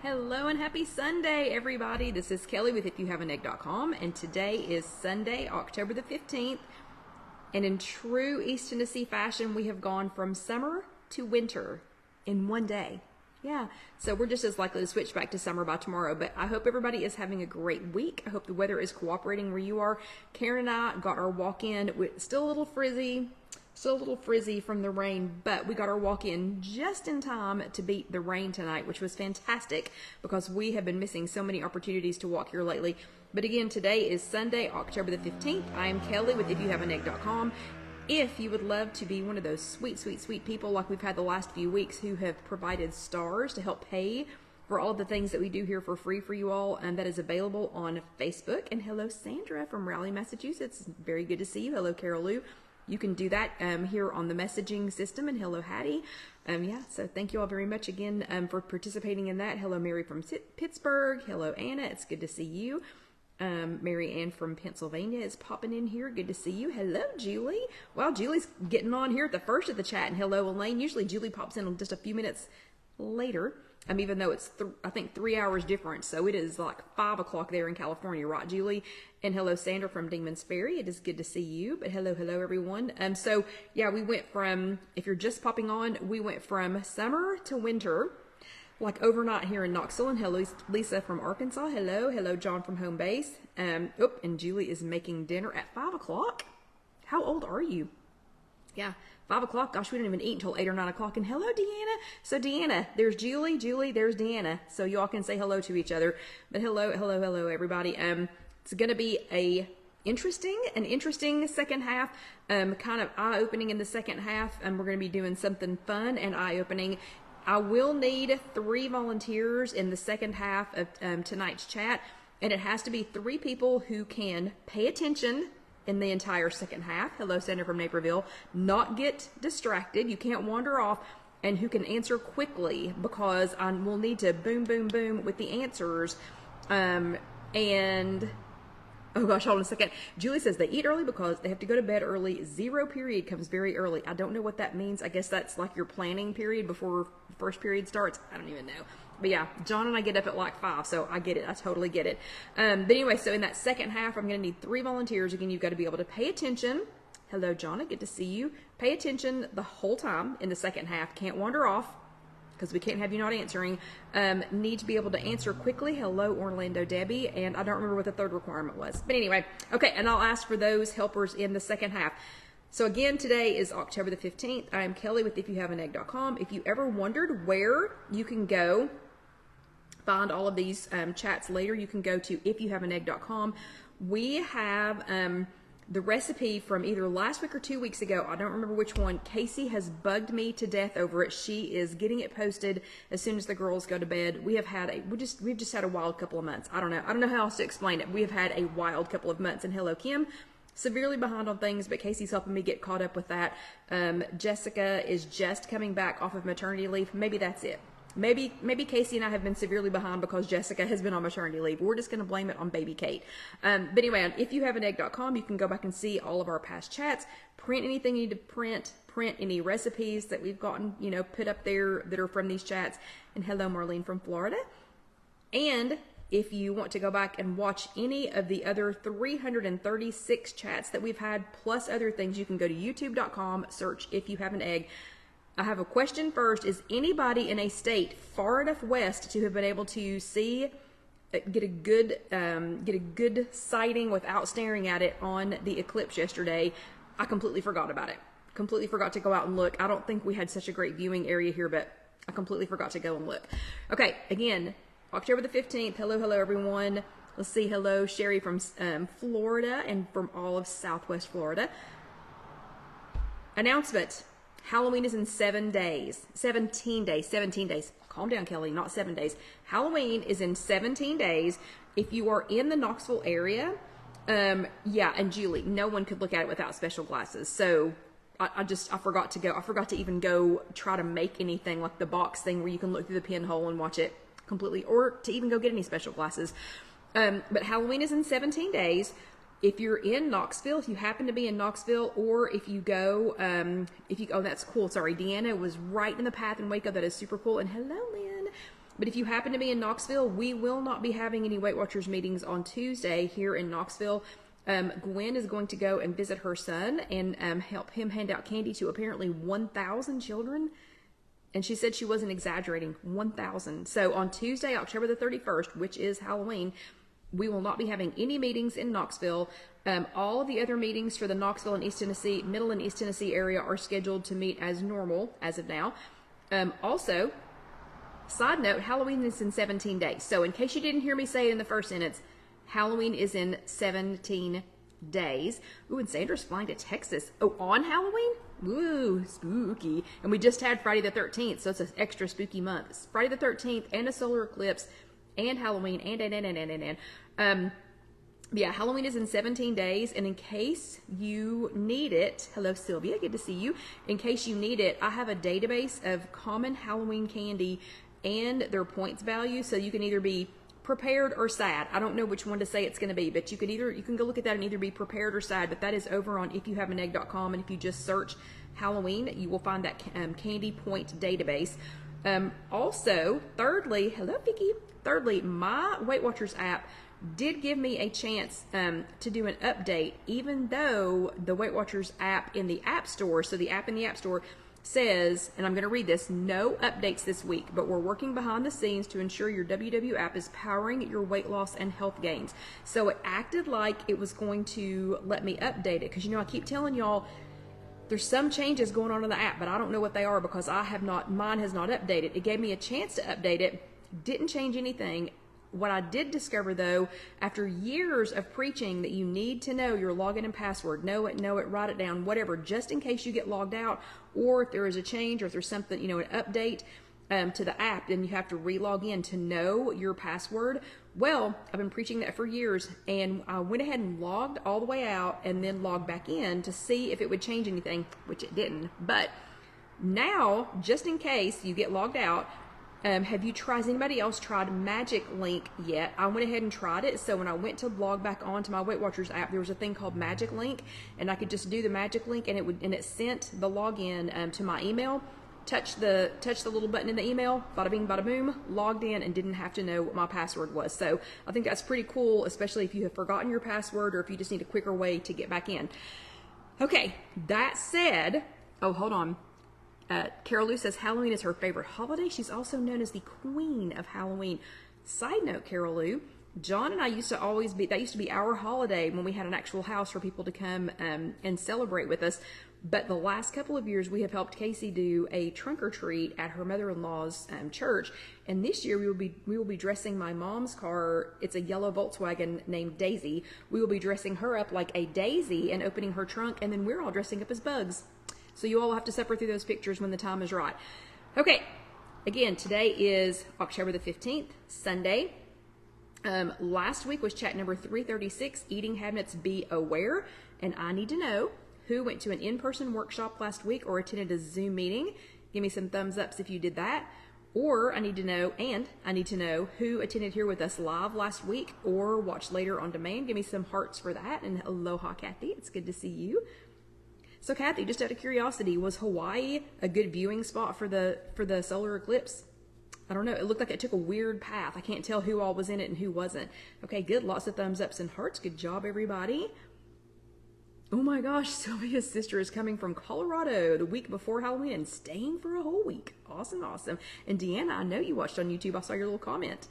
Hello and happy Sunday, everybody. This is Kelly with IfYouHaveAnEgg.com, and today is Sunday, October the 15th. And in true East Tennessee fashion, we have gone from summer to winter in one day. Yeah, so we're just as likely to switch back to summer by tomorrow, but I hope everybody is having a great week. I hope the weather is cooperating where you are. Karen and I got our walk-in, still a little frizzy from the rain, but we got our walk-in just in time to beat the rain tonight, which was fantastic because we have been missing so many opportunities to walk here lately. But again, today is Sunday, October the 15th. I am Kelly with IfYouHaveAnEgg.com. If you would love to be one of those sweet people like we've had the last few weeks who have provided stars to help pay for all of the things that we do here for free for you all, and that is available on Facebook. And hello, Sandra from Raleigh, Massachusetts. Very good to see you. Hello, Carol Lou. You can do that here on the messaging system. And hello, Hattie. So thank you all very much again for participating in that. Hello, Mary from Pittsburgh. Hello, Anna. It's good to see you. Mary Ann from Pennsylvania is popping in here. Good to see you. Hello, Julie. Wow, Julie's getting on here at the first of the chat. And hello, Elaine. Usually Julie pops in just a few minutes later. Even though it's, I think, 3 hours difference. So it is like 5 o'clock there in California, right, Julie? And hello, Sandra from Demon's Ferry. It is good to see you. But hello, everyone. So, yeah, we went from, if you're just popping on, we went from summer to winter, like overnight here in Knoxville. And hello, Lisa from Arkansas. Hello, John from Home Base. And Julie is making dinner at 5 o'clock. How old are you? Yeah, 5 o'clock. Gosh, we didn't even eat until 8 or 9 o'clock. And hello, Deanna. So Deanna, there's Julie, there's Deanna. So y'all can say hello to each other. But hello, everybody. It's going to be an interesting second half, kind of eye-opening in the second half. We're going to be doing something fun and eye-opening. I will need 3 volunteers in the second half of tonight's chat, and it has to be 3 people who can pay attention in the entire second half. Hello, Sandra from Naperville. Not get distracted. You can't wander off, and who can answer quickly because we'll need to boom with the answers. And oh gosh, hold on a second. Julie says they eat early because they have to go to bed early. 0 period comes very early. I don't know what that means. I guess that's like your planning period before the first period starts. I don't even know. But yeah, John and I get up at like 5, so I get it. I totally get it. But anyway, so in that second half, I'm going to need 3 volunteers. Again, you've got to be able to pay attention. Hello, Jonna. Good to see you. Pay attention the whole time in the second half. Can't wander off because we can't have you not answering. Need to be able to answer quickly. Hello, Orlando Debbie. And I don't remember what the third requirement was. But anyway, okay, and I'll ask for those helpers in the second half. So again, today is October the 15th. I am Kelly with IfYouHaveAnEgg.com. If you ever wondered where you can go find all of these chats later, you can go to IfYouHaveAnEgg.com. We have the recipe from either last week or 2 weeks ago. I don't remember which one. Casey has bugged me to death over it. She is getting it posted as soon as the girls go to bed. We've just had a wild couple of months. I don't know how else to explain it. We have had a wild couple of months. And hello, Kim. Severely behind on things, but Casey's helping me get caught up with that. Jessica is just coming back off of maternity leave. Maybe that's it. Maybe Casey and I have been severely behind because Jessica has been on maternity leave. We're just going to blame it on baby Kate. But anyway, on IfYouHaveAnEgg.com, you can go back and see all of our past chats, print anything you need to print any recipes that we've gotten, put up there that are from these chats. And hello, Marlene from Florida. And if you want to go back and watch any of the other 336 chats that we've had, plus other things, you can go to youtube.com, search IfYouHaveAnEgg. I have a question first. Is anybody in a state far enough west to have been able to get a good sighting without staring at it on the eclipse yesterday? I completely forgot about it. Completely forgot to go out and look. I don't think we had such a great viewing area here, but I completely forgot to go and look. Okay, again, October the 15th. Hello, everyone. Let's see. Hello, Sherry from Florida and from all of Southwest Florida. Announcement. Halloween is in 17 days. Calm down, Kelly, not 7 days. Halloween is in 17 days. If you are in the Knoxville area, yeah, and Julie, no one could look at it without special glasses. So I forgot to go. I forgot to even go try to make anything like the box thing where you can look through the pinhole and watch it completely, or to even go get any special glasses. But Halloween is in 17 days. If you're in Knoxville, if you happen to be in Knoxville, or if you go, oh, that's cool. Sorry, Deanna was right in the path in Waco. That is super cool. And hello, Lynn. But if you happen to be in Knoxville, we will not be having any Weight Watchers meetings on Tuesday here in Knoxville. Gwen is going to go and visit her son and help him hand out candy to apparently 1,000 children. And she said she wasn't exaggerating, 1,000. So on Tuesday, October the 31st, which is Halloween, we will not be having any meetings in Knoxville. All of the other meetings for the Knoxville and East Tennessee, Middle and East Tennessee area are scheduled to meet as normal as of now. Also, side note, Halloween is in 17 days. So in case you didn't hear me say it in the first sentence, Halloween is in 17 days. Ooh, and Sandra's flying to Texas. Oh, on Halloween? Ooh, spooky. And we just had Friday the 13th, so it's an extra spooky month. It's Friday the 13th and a solar eclipse and Halloween yeah, Halloween is in 17 days, and in case you need it, hello Sylvia, good to see you. In case you need it, I have a database of common Halloween candy and their points value, so you can either be prepared or sad. I don't know which one to say it's going to be, but you can go look at that and either be prepared or sad, but that is over on IfYouHaveAnEgg.com, and if you just search Halloween, you will find that candy point database. Also, thirdly, hello Vicky, my Weight Watchers app did give me a chance to do an update, even though the Weight Watchers app in the App Store, so the app in the App Store says, and I'm going to read this, no updates this week, but we're working behind the scenes to ensure your WW app is powering your weight loss and health gains. So it acted like it was going to let me update it, because I keep telling y'all there's some changes going on in the app, but I don't know what they are because mine has not updated. It gave me a chance to update it, didn't change anything. What I did discover, though, after years of preaching that you need to know your login and password, know it, write it down, whatever, just in case you get logged out, or if there is a change, or if there's something, an update to the app, then you have to re-log in to know your password. Well, I've been preaching that for years, and I went ahead and logged all the way out and then logged back in to see if it would change anything, which it didn't. But now, just in case you get logged out, has anybody else tried Magic Link yet? I went ahead and tried it. So when I went to log back onto my Weight Watchers app, there was a thing called Magic Link, and I could just do the Magic Link, and it sent the login to my email. Touch the little button in the email, bada bing, bada boom, logged in, and didn't have to know what my password was. So I think that's pretty cool, especially if you have forgotten your password or if you just need a quicker way to get back in. Okay, that said, oh, hold on. Carol Lou says Halloween is her favorite holiday. She's also known as the queen of Halloween. Side note, Carol Lou, John and I used to be our holiday when we had an actual house for people to come and celebrate with us. But the last couple of years, we have helped Casey do a trunk or treat at her mother-in-law's church. And this year, we will be dressing my mom's car. It's a yellow Volkswagen named Daisy. We will be dressing her up like a daisy and opening her trunk, and then we're all dressing up as bugs. So you all have to separate through those pictures when the time is right. Okay, again, today is October the 15th, Sunday. Last week was chat number 336, Eating Habits Be Aware. And I need to know who went to an in-person workshop last week or attended a Zoom meeting. Give me some thumbs ups if you did that. Or I need to know who attended here with us live last week or watched later on demand. Give me some hearts for that. And aloha, Kathy. It's good to see you. So Kathy, just out of curiosity, was Hawaii a good viewing spot for the solar eclipse? I don't know. It looked like it took a weird path. I can't tell who all was in it and who wasn't. Okay, good. Lots of thumbs ups and hearts. Good job, everybody. Oh my gosh, Sylvia's sister is coming from Colorado the week before Halloween and staying for a whole week. Awesome, awesome. And Deanna, I know you watched on YouTube. I saw your little comment.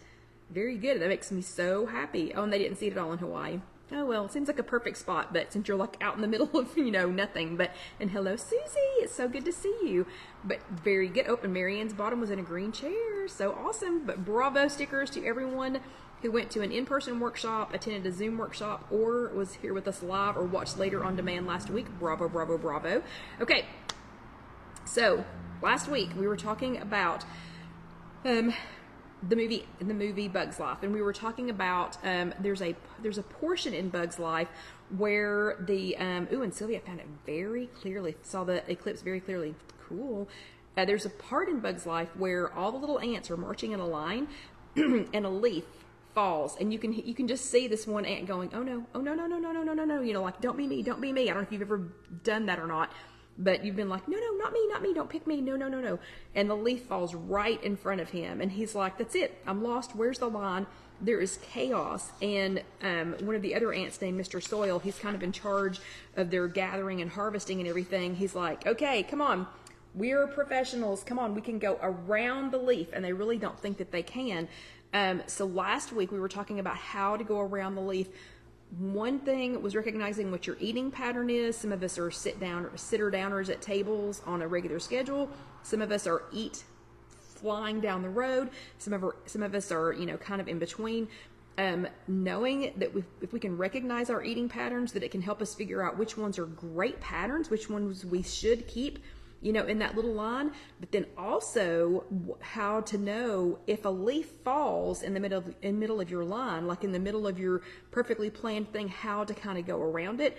Very good. That makes me so happy. Oh, and they didn't see it at all in Hawaii. Oh, well, it seems like a perfect spot, but since you're like out in the middle of, nothing. And hello, Susie. It's so good to see you. But very good. Oh, and Marianne's bottom was in a green chair. So awesome. But bravo stickers to everyone who went to an in-person workshop, attended a Zoom workshop, or was here with us live or watched later on demand last week. Bravo, bravo, bravo. Okay. So last week we were talking about the movie Bug's Life, and we were talking about there's a portion in Bug's Life where the and Sylvia found it very clearly, saw the eclipse very clearly. Cool. There's a part in Bug's Life where all the little ants are marching in a line and a leaf falls, and you can just see this one ant going, oh no, no, no, no, no, no, no, no, like don't be me. I don't know if you've ever done that or not. but you've been like, no, not me, don't pick me, no. And the leaf falls right in front of him. And he's like, that's it, I'm lost, where's the line? There is chaos. And one of the other ants named Mr. Soil, he's kind of in charge of their gathering and harvesting and everything. He's like, okay, come on, we're professionals, come on, we can go around the leaf. And they really don't think that they can. So last week we were talking about how to go around the leaf. One thing was recognizing what your eating pattern is. Some of us are sitter downers at tables on a regular schedule. Some of us are eat flying down the road. Some of us are, kind of in between. Knowing that if we can recognize our eating patterns, that it can help us figure out which ones are great patterns, which ones we should keep, in that little line. But then also how to know if a leaf falls in the middle of your line, like in the middle of your perfectly planned thing, how to kind of go around it.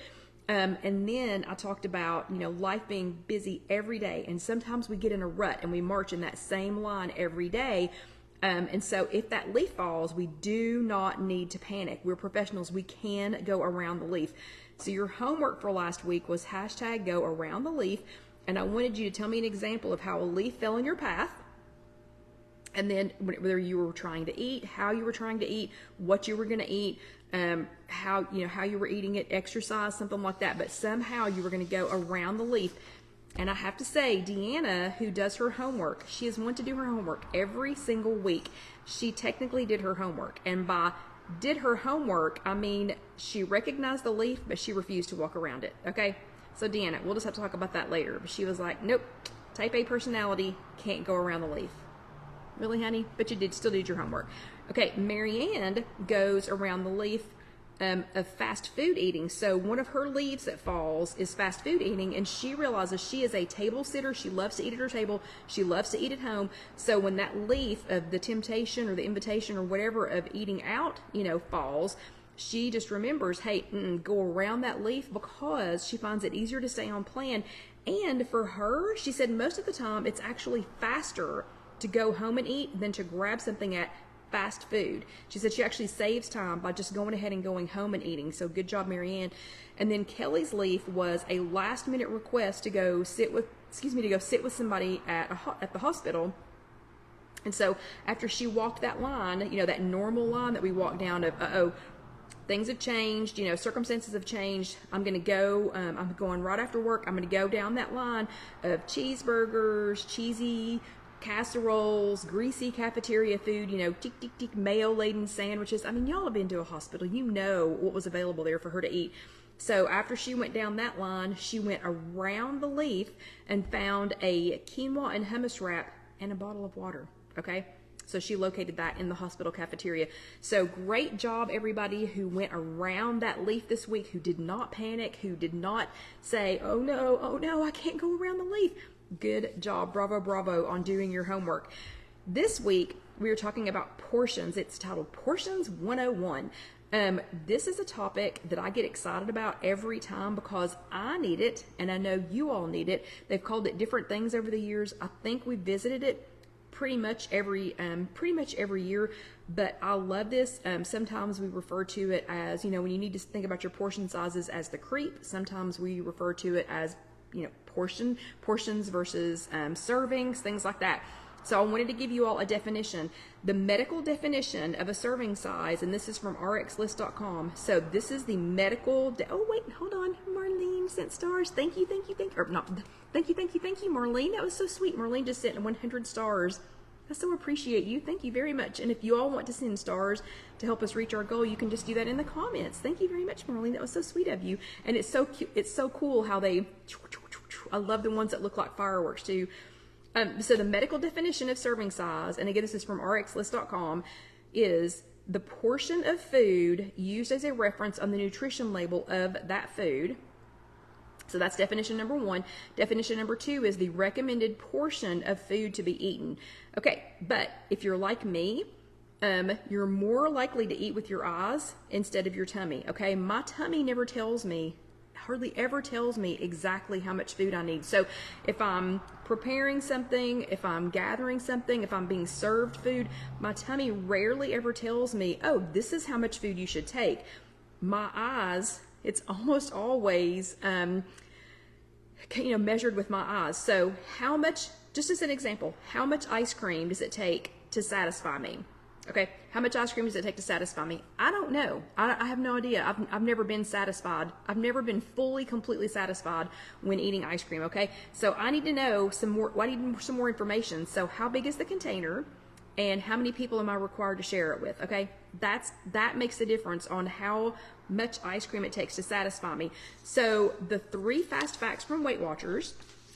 And then I talked about, life being busy every day. And sometimes we get in a rut and we march in that same line every day. And so if that leaf falls, we do not need to panic. We're professionals. We can go around the leaf. So your homework for last week was #go around the leaf. And I wanted you to tell me an example of how a leaf fell in your path. And then whether you were trying to eat, how you were trying to eat, what you were going to eat, how you were eating it, exercise, something like that. But somehow you were going to go around the leaf. And I have to say, Deanna, who does her homework, she is one to do her homework every single week. She technically did her homework. And by did her homework, I mean she recognized the leaf, but she refused to walk around it. Okay? So Deanna, we'll just have to talk about that later. But she was like, nope, type A personality, can't go around the leaf. Really, honey? But you still did your homework. Okay, Marianne goes around the leaf of fast food eating. So one of her leaves that falls is fast food eating, and she realizes she is a table sitter. She loves to eat at her table. She loves to eat at home. So when that leaf of the temptation or the invitation or whatever of eating out, falls, she just remembers, hey, go around that leaf, because she finds it easier to stay on plan. And for her, she said most of the time it's actually faster to go home and eat than to grab something at fast food. She said she actually saves time by just going ahead and going home and eating. So good job, Marianne. And then Kelly's leaf was a last minute request to go sit with somebody at the hospital. And so after she walked that line, that normal line that we walk down of, things have changed, circumstances have changed. I'm going to go, I'm going right after work. I'm going to go down that line of cheeseburgers, cheesy casseroles, greasy cafeteria food, tick, mayo-laden sandwiches. I mean, y'all have been to a hospital. You know what was available there for her to eat. So after she went down that line, she went around the leaf and found a quinoa and hummus wrap and a bottle of water, okay? So she located that in the hospital cafeteria. So great job, everybody who went around that leaf this week, who did not panic, who did not say, oh no, I can't go around the leaf. Good job. Bravo on doing your homework. This week, we are talking about portions. It's titled Portions 101. This is a topic that I get excited about every time because I need it, and I know you all need it. They've called it different things over the years. I think we visited it pretty much every year, but I love this. Sometimes we refer to it as, when you need to think about your portion sizes, as the creep. Sometimes we refer to it as, portions versus servings, things like that. So I wanted to give you all a definition, the medical definition of a serving size, and this is from rxlist.com. So this is the medical, oh wait, hold on, Marlene sent stars. Thank you, Marlene. That was so sweet. Marlene just sent 100 stars. I so appreciate you. Thank you very much. And if you all want to send stars to help us reach our goal, you can just do that in the comments. Thank you very much, Marlene. That was so sweet of you. And it's so cute. It's so cool how they, I love the ones that look like fireworks too. So the medical definition of serving size, and again, this is from rxlist.com, is the portion of food used as a reference on the nutrition label of that food. So that's definition number one. Definition number two is the recommended portion of food to be eaten. Okay, but if you're like me, you're more likely to eat with your eyes instead of your tummy. Okay, my tummy never tells me, hardly ever tells me exactly how much food I need. So if I'm preparing something, if I'm gathering something, if I'm being served food, my tummy rarely ever tells me, oh, this is how much food you should take. My eyes, it's almost always measured with my eyes. So how much, just as an example, how much ice cream does it take to satisfy me? Okay, how much ice cream does it take to satisfy me? I don't know. I have no idea. I've never been satisfied. I've never been fully, completely satisfied when eating ice cream, okay? So I need to know some more, I need some more information. So how big is the container and how many people am I required to share it with, okay? That makes a difference on how much ice cream it takes to satisfy me. So the 3 fast facts from Weight Watchers.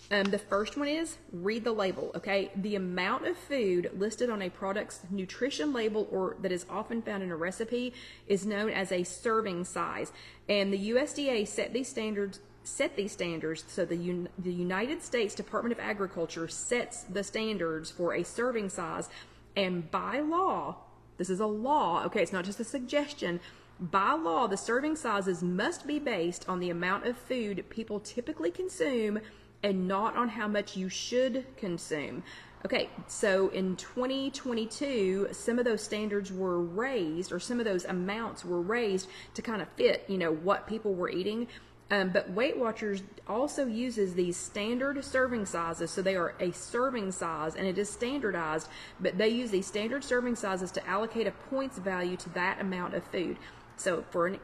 The first one is read the label, okay? The amount of food listed on a product's nutrition label or that is often found in a recipe is known as a serving size. And the USDA set these standards so the United States Department of Agriculture sets the standards for a serving size. And by law, this is a law, okay? It's not just a suggestion. By law, the serving sizes must be based on the amount of food people typically consume and not on how much you should consume. Okay, so in 2022, some of those standards were raised, or some of those amounts were raised to kind of fit, what people were eating. But Weight Watchers also uses these standard serving sizes, so they are a serving size, and it is standardized, but they use these standard serving sizes to allocate a points value to that amount of food. So for an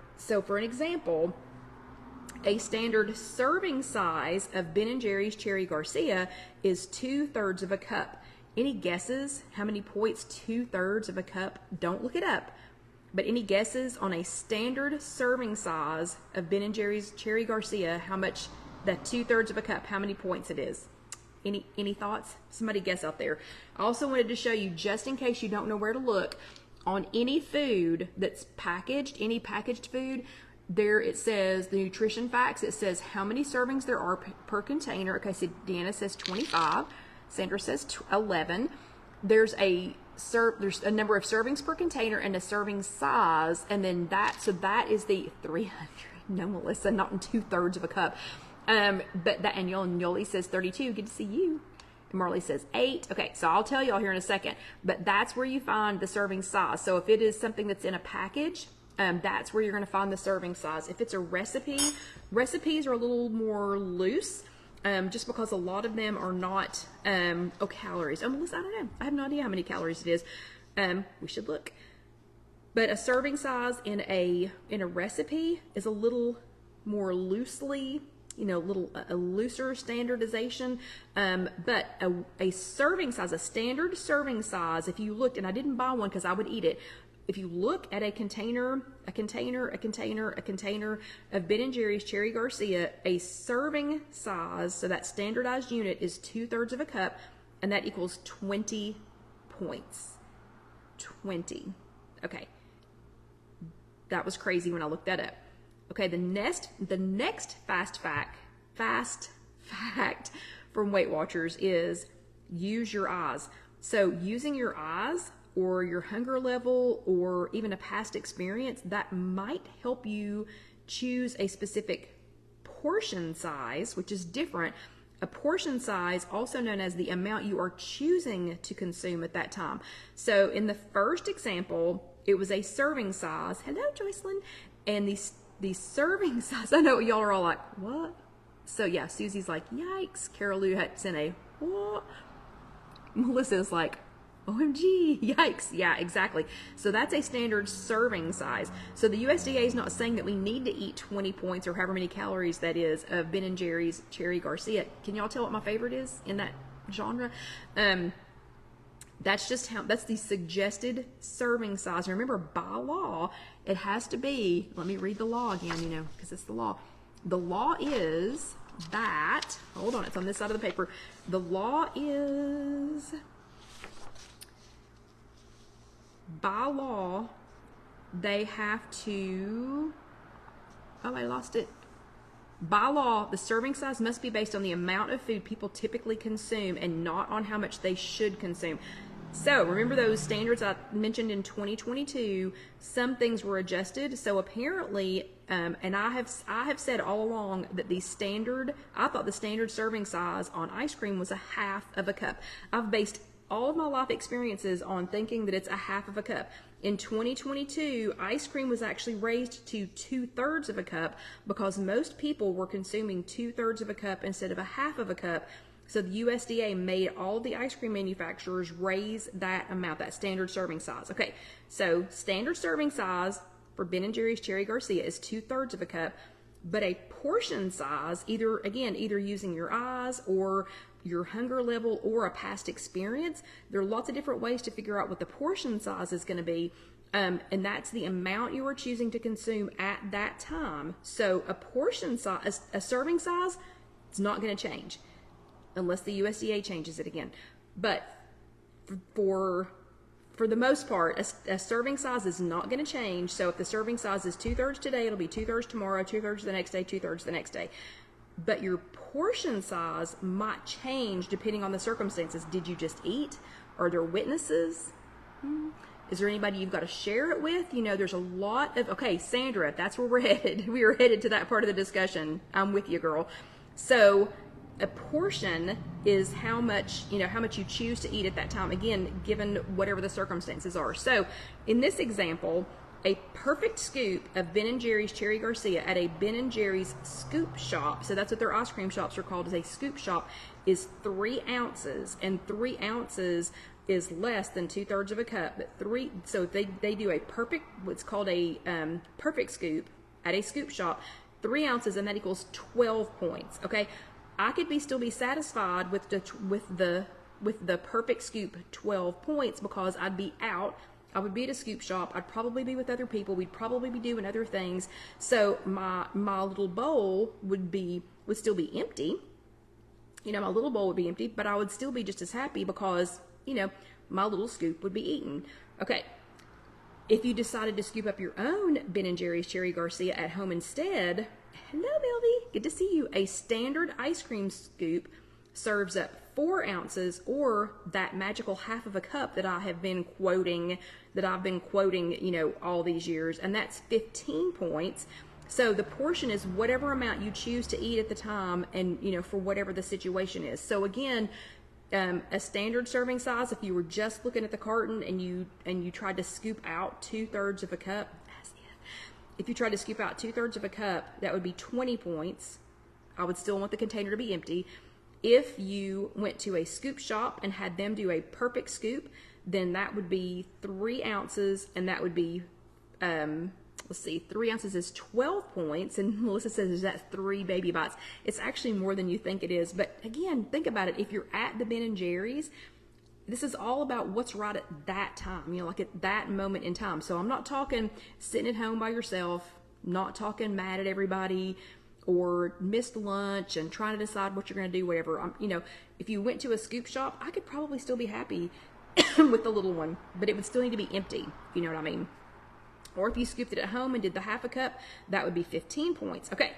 example, a standard serving size of Ben & Jerry's Cherry Garcia is 2/3 of a cup. Any guesses how many points 2/3 of a cup? Don't look it up. But any guesses on a standard serving size of Ben & Jerry's Cherry Garcia, how much, that 2/3 of a cup, how many points it is? Any thoughts? Somebody guess out there. I also wanted to show you, just in case you don't know where to look, on any food that's packaged, any packaged food, there it says the nutrition facts. It says how many servings there are per container. Okay, so Deanna says 25. Sandra says 11. There's a number of servings per container and a serving size, and then that is the 300. No, Melissa, not in 2/3 of a cup. But that, and Yoli says 32. Good to see you. And Marley says 8. Okay, so I'll tell y'all here in a second. But that's where you find the serving size. So if it is something that's in a package, that's where you're going to find the serving size. If it's a recipe, recipes are a little more loose, just because a lot of them are not, calories. Oh, Melissa, I don't know. I have no idea how many calories it is. We should look. But a serving size in a recipe is a little more loosely, a looser standardization. But a serving size, a standard serving size, if you looked, and I didn't buy one because I would eat it, if you look at a container of Ben & Jerry's Cherry Garcia, a serving size, so that standardized unit is 2/3 of a cup, and that equals 20 points. 20. Okay. That was crazy when I looked that up. Okay, the next fast fact from Weight Watchers is use your eyes. So using your eyes, or your hunger level, or even a past experience, that might help you choose a specific portion size, which is different. A portion size, also known as the amount you are choosing to consume at that time. So in the first example, it was a serving size. Hello, Joycelyn. And the serving size, I know y'all are all like, what? So yeah, Susie's like, yikes. Carol Lou had sent a, what? Melissa's like, OMG, yikes. Yeah, exactly. So that's a standard serving size. So the USDA is not saying that we need to eat 20 points or however many calories that is of Ben & Jerry's Cherry Garcia. Can y'all tell what my favorite is in that genre? That's the suggested serving size. Remember, by law, it has to be, let me read the law again, because it's the law. The law is that, hold on, it's on this side of the paper. The law is, by law, they have to, oh, I lost it. By law, the serving size must be based on the amount of food people typically consume and not on how much they should consume. So remember those standards I mentioned in 2022, some things were adjusted. So apparently, and I have said all along that I thought the standard serving size on ice cream was a half of a cup. I've based all of my life experiences on thinking that it's a half of a cup. In 2022, ice cream was actually raised to 2/3 of a cup because most people were consuming 2/3 of a cup instead of a half of a cup. So the USDA made all the ice cream manufacturers raise that amount, that standard serving size. Okay, so standard serving size for Ben & Jerry's Cherry Garcia is 2/3 of a cup, but a portion size, either using your eyes or your hunger level or a past experience, there are lots of different ways to figure out what the portion size is going to be, and that's the amount you are choosing to consume at that time. So a portion size, a serving size, it's not going to change unless the USDA changes it again. But for the most part, a serving size is not going to change. So if the serving size is 2/3 today, it'll be 2/3 tomorrow, 2/3 the next day, 2/3 the next day. But your portion size might change depending on the circumstances. Did you just eat? Are there witnesses? Is there anybody you've got to share it with? You know, there's a lot of, okay, Sandra, that's where we're headed. We are headed to that part of the discussion. I'm with you, girl. So a portion is how much you choose to eat at that time, again, given whatever the circumstances are. So in this example, a perfect scoop of Ben & Jerry's Cherry Garcia at a Ben & Jerry's scoop shop, so that's what their ice cream shops are called, is a scoop shop, is 3 ounces, and 3 ounces is less than 2/3 of a cup. But so if they do a perfect, what's called a perfect scoop at a scoop shop, 3 ounces, and that equals 12 points. Okay, I could still be satisfied with the perfect scoop 12 points because I'd be out. I would be at a scoop shop. I'd probably be with other people. We'd probably be doing other things. So my little bowl would still be empty. You know, my little bowl would be empty, but I would still be just as happy because, you know, my little scoop would be eaten. Okay. If you decided to scoop up your own Ben & Jerry's Cherry Garcia at home instead, hello, Melvie. Good to see you. A standard ice cream scoop serves up 4 ounces, or that magical half of a cup that I've been quoting, you know, all these years, and that's 15 points. So the portion is whatever amount you choose to eat at the time, and, you know, for whatever the situation is. So again, a standard serving size, if you were just looking at the carton and you tried to scoop out 2/3 of a cup, if you tried to scoop out 2/3 of a cup, that would be 20 points. I would still want the container to be empty. If you went to a scoop shop and had them do a perfect scoop, then that would be 3 ounces, and that would be, let's see, 3 ounces is 12 points, and Melissa says that's 3 baby bites. It's actually more than you think it is, but again, think about it. If you're at the Ben & Jerry's, this is all about what's right at that time, you know, like at that moment in time. So I'm not talking sitting at home by yourself, not talking mad at everybody, or missed lunch and trying to decide what you're going to do, whatever. You know, if you went to a scoop shop, I could probably still be happy with the little one, but it would still need to be empty, if you know what I mean. Or if you scooped it at home and did the half a cup, that would be 15 points. Okay,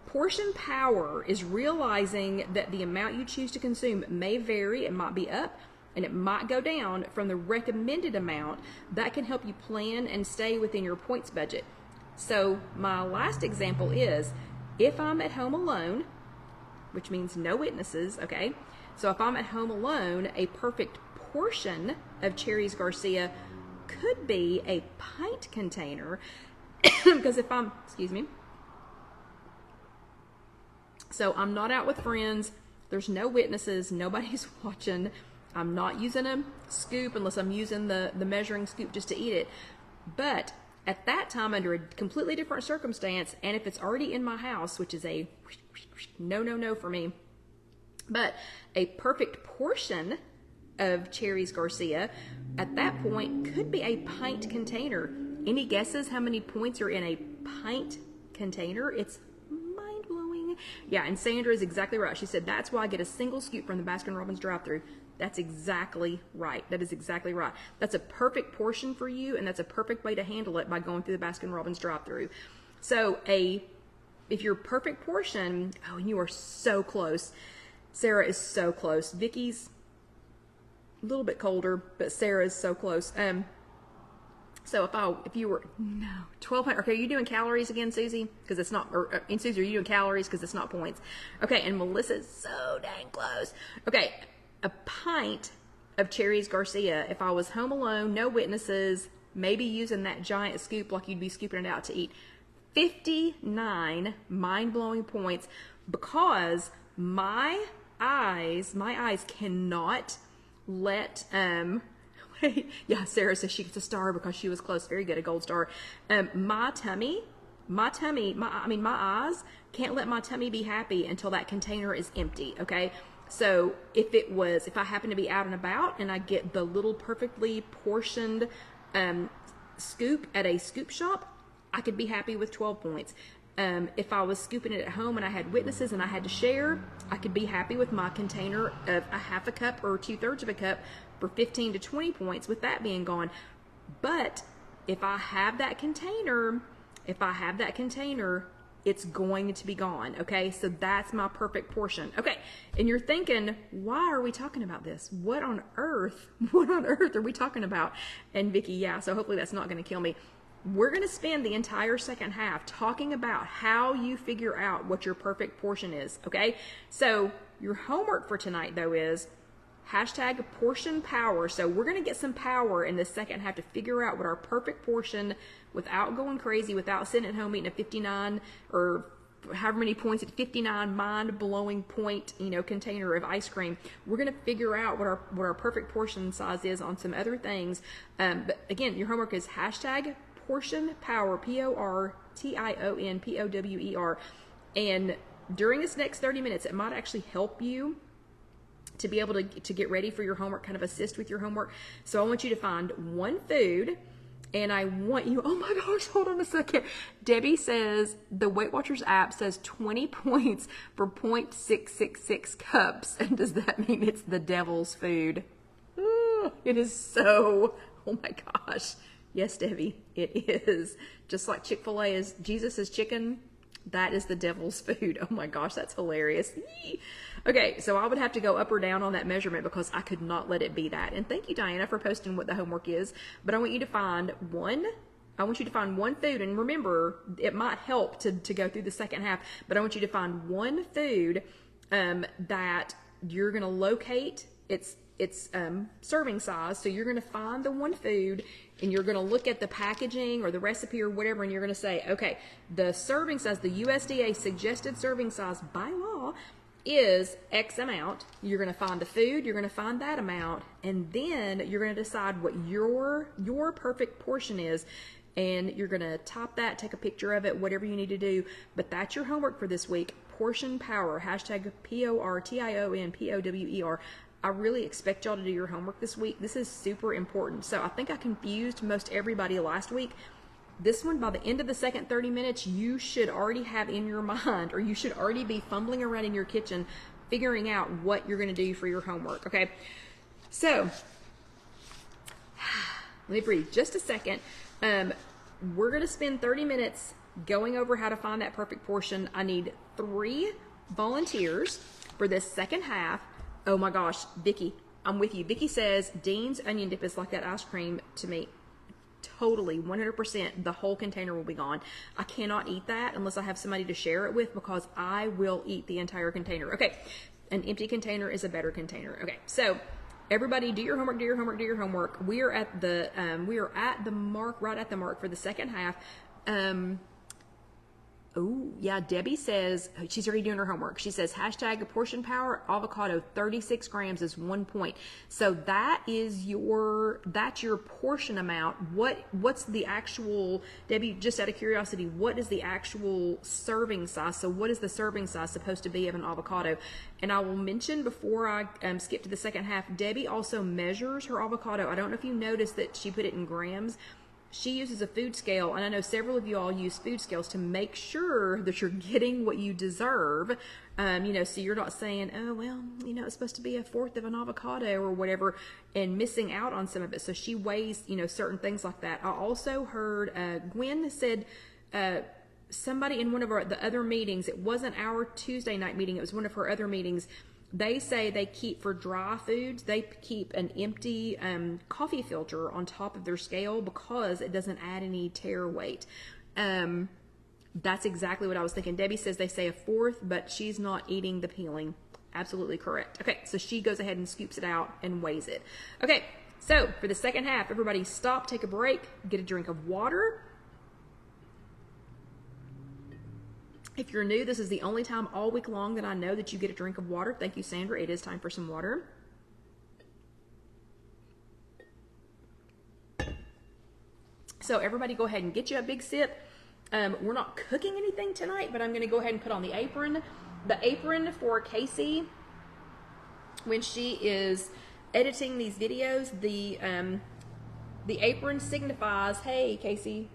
portion power is realizing that the amount you choose to consume may vary. It might be up and it might go down from the recommended amount. That can help you plan and stay within your points budget. So my last example is, if I'm at home alone, which means no witnesses, okay? So if I'm at home alone, a perfect portion of Cherry's Garcia could be a pint container, because if I'm, excuse me, so I'm not out with friends, there's no witnesses, nobody's watching, I'm not using a scoop unless I'm using the measuring scoop just to eat it, but at that time, under a completely different circumstance, and if it's already in my house, which is a no for me, but a perfect portion of Cherry's Garcia at that point could be a pint container. Any guesses how many points are in a pint container? It's mind-blowing. Yeah, and Sandra is exactly right. She said, that's why I get a single scoop from the Baskin-Robbins drive-thru. That's exactly right. That is exactly right. That's a perfect portion for you, and that's a perfect way to handle it by going through the Baskin-Robbins drive-thru. So if your perfect portion, oh, and you are so close. Sarah is so close. Vicky's a little bit colder, but Sarah is so close. So if you were, no, 1,200, okay, are you doing calories again, Susie? Because it's not, and Susie, are you doing calories? Because it's not points. Okay, and Melissa's so dang close. Okay, a pint of Cherry's Garcia, if I was home alone, no witnesses, maybe using that giant scoop like you'd be scooping it out to eat. 59 mind-blowing points because my eyes cannot let, yeah, Sarah says she gets a star because she was close. Very good, a gold star. My eyes can't let my tummy be happy until that container is empty, okay? So if I happen to be out and about and I get the little perfectly portioned scoop at a scoop shop, I could be happy with 12 points. If I was scooping it at home and I had witnesses and I had to share, I could be happy with my container of a half a cup or 2/3 of a cup for 15 to 20 points with that being gone. But if I have that container, it's going to be gone, okay? So that's my perfect portion. Okay, and you're thinking, why are we talking about this? What on earth are we talking about? And Vicki, yeah, so hopefully that's not gonna kill me. We're gonna spend the entire second half talking about how you figure out what your perfect portion is, okay? So your homework for tonight, though, is hashtag portion power. So we're going to get some power in the second half to figure out what our perfect portion, without going crazy, without sitting at home eating a 59 or however many points, at 59 mind-blowing point, container of ice cream. We're going to figure out what our perfect portion size is on some other things. But again, your homework is hashtag portion power, PORTION POWER. And during this next 30 minutes, it might actually help you to be able to get ready for your homework, kind of assist with your homework. So I want you to find one food, and I want you, oh my gosh, hold on a second. Debbie says the Weight Watchers app says 20 points for 0.666 cups. And does that mean it's the devil's food? It is so, oh my gosh. Yes, Debbie, it is. Just like Chick-fil-A is Jesus' chicken, that is the devil's food. Oh my gosh, that's hilarious. Okay, so I would have to go up or down on that measurement because I could not let it be that. And thank you, Diana, for posting what the homework is. But I want you to find one food. And remember, it might help to go through the second half, but I want you to find one food that you're going to locate its serving size. So you're going to find the one food and you're going to look at the packaging or the recipe or whatever, and you're going to say, okay, the serving size, the USDA suggested serving size by law is X amount. You're going to find the food, you're going to find that amount, and then you're going to decide what your perfect portion is, and you're going to top that, take a picture of it, whatever you need to do. But that's your homework for this week. Portion power, hashtag PORTION POWER. I really expect y'all to do your homework this week. This is super important. So I think I confused most everybody last week. This one, by the end of the second 30 minutes, you should already have in your mind, or you should already be fumbling around in your kitchen figuring out what you're going to do for your homework, okay? So, let me breathe just a second. We're going to spend 30 minutes going over how to find that perfect portion. I need 3 volunteers for this second half. Oh my gosh, Vicki, I'm with you. Vicki says Dean's onion dip is like that ice cream to me. Totally, 100%, the whole container will be gone. I cannot eat that unless I have somebody to share it with, because I will eat the entire container. Okay, an empty container is a better container. Okay, so everybody do your homework, do your homework, do your homework. We are at the mark, right at the mark for the second half. Oh, yeah, Debbie says, she's already doing her homework. She says, hashtag portion power, avocado, 36 grams is 1 point. So that's your portion amount. What's the actual, Debbie, just out of curiosity, what is the actual serving size? So what is the serving size supposed to be of an avocado? And I will mention before I skip to the second half, Debbie also measures her avocado. I don't know if you noticed that she put it in grams. She uses a food scale, and I know several of you all use food scales to make sure that you're getting what you deserve. So you're not saying, oh, well, it's supposed to be 1/4 of an avocado or whatever, and missing out on some of it. So she weighs, certain things like that. I also heard Gwen said somebody in one of the other meetings, it wasn't our Tuesday night meeting, it was one of her other meetings, they say they keep, for dry foods, they keep an empty coffee filter on top of their scale because it doesn't add any tare weight. That's exactly what I was thinking. Debbie says they say 1/4, but she's not eating the peeling. Absolutely correct. Okay, so she goes ahead and scoops it out and weighs it. Okay, So for the second half, everybody stop, take a break, get a drink of water. If you're new, this is the only time all week long that I know that you get a drink of water. Thank you, Sandra. It is time for some water. So everybody go ahead and get you a big sip. We're not cooking anything tonight, but I'm going to go ahead and put on the apron. The apron for Casey, when she is editing these videos, the apron signifies, hey, Casey,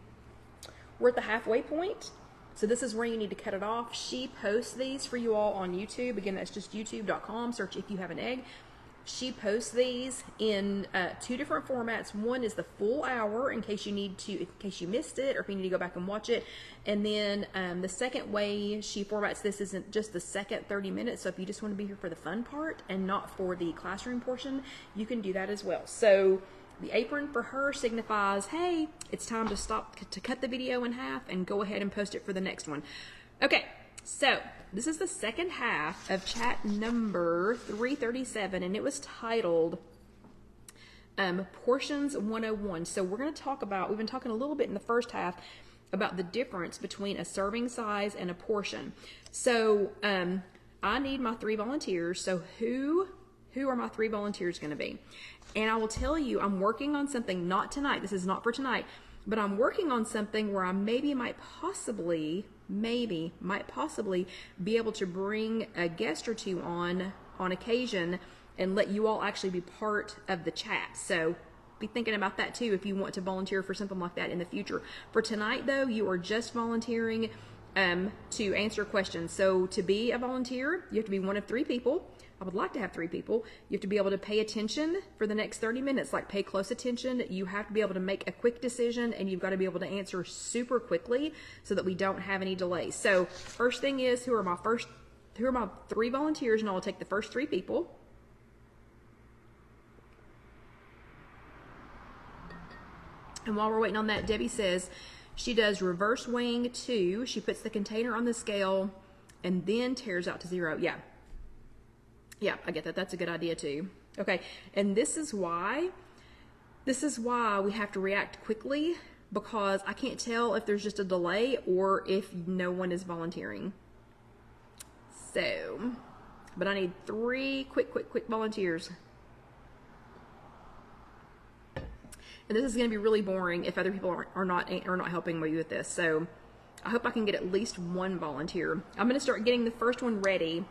we're at the halfway point. So this is where you need to cut it off. She posts these for you all on YouTube. Again, that's just youtube.com. Search If You Have an Egg. She posts these in 2 different formats. One is the full hour in case you missed it or if you need to go back and watch it. And then the second way she formats this isn't just the second 30 minutes. So if you just want to be here for the fun part and not for the classroom portion, you can do that as well. So the apron for her signifies, hey, it's time to stop, to cut the video in half and go ahead and post it for the next one. Okay, so this is the second half of chat number 337, and it was titled Portions 101. So we're going to talk about, we've been talking a little bit in the first half about the difference between a serving size and a portion. So I need my 3 volunteers. So who are my 3 volunteers going to be? And I will tell you, I'm working on something, not tonight, this is not for tonight, but I'm working on something where I might possibly be able to bring a guest or 2 on occasion and let you all actually be part of the chat. So be thinking about that too if you want to volunteer for something like that in the future. For tonight though, you are just volunteering to answer questions. So to be a volunteer, you have to be one of 3 people. I would like to have 3 people. You have to be able to pay attention for the next 30 minutes, like pay close attention. You have to be able to make a quick decision, and you've got to be able to answer super quickly so that we don't have any delays. So first thing is, who are my 3 volunteers, and I will take the first 3 people. And while we're waiting on that, Debbie says she does reverse weighing 2. She puts the container on the scale and then tears out to 0. Yeah, I get that. That's a good idea too. Okay, and this is why we have to react quickly, because I can't tell if there's just a delay or if no one is volunteering. So, but I need 3 quick volunteers. And this is going to be really boring if other people are not helping me with this. So I hope I can get at least 1 volunteer. I'm going to start getting the first one ready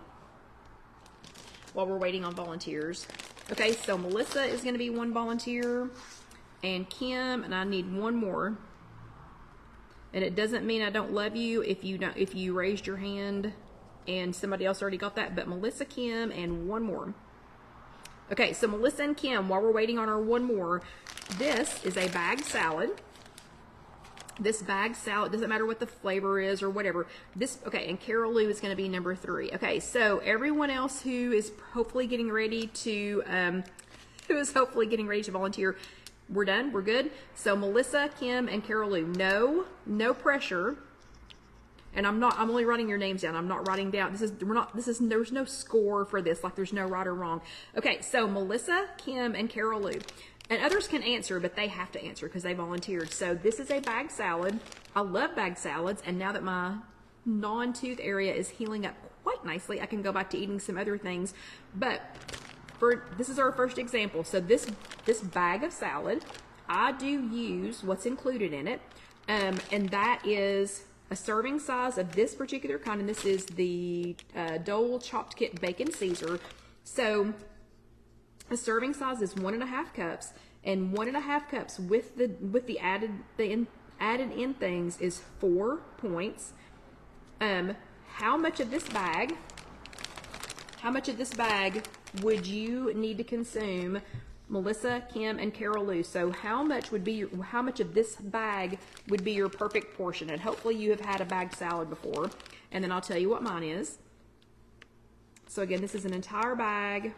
while we're waiting on volunteers. Okay, so Melissa is going to be 1 volunteer, and Kim, and I need 1 more. And it doesn't mean I don't love you if you raised your hand and somebody else already got that, but Melissa, Kim, and 1 more. Okay, so Melissa and Kim, while we're waiting on our 1 more, this is a bagged salad. This bagged salad, doesn't matter what the flavor is or whatever. Okay, and Carol Lou is going to be number 3. Okay, so everyone else who is hopefully getting ready to, volunteer, we're done, we're good. So Melissa, Kim, and Carol Lou, no pressure. And I'm only writing your names down. I'm not writing down, there's no score for this, like there's no right or wrong. Okay, so Melissa, Kim, and Carol Lou. And others can answer, but they have to answer because they volunteered. So this is a bagged salad. I love bagged salads, and now that my non-tooth area is healing up quite nicely, I can go back to eating some other things. But this is our first example. So this bag of salad, I do use what's included in it, and that is a serving size of this particular kind, and this is the Dole Chopped Kit Bacon Caesar. So a serving size is 1.5 cups, and 1.5 cups with the added in things is 4 points. How much of this bag would you need to consume, Melissa, Kim, and Carol Lou? So how much of this bag would be your perfect portion? And hopefully you have had a bagged salad before, and then I'll tell you what mine is. So again, this is an entire bag.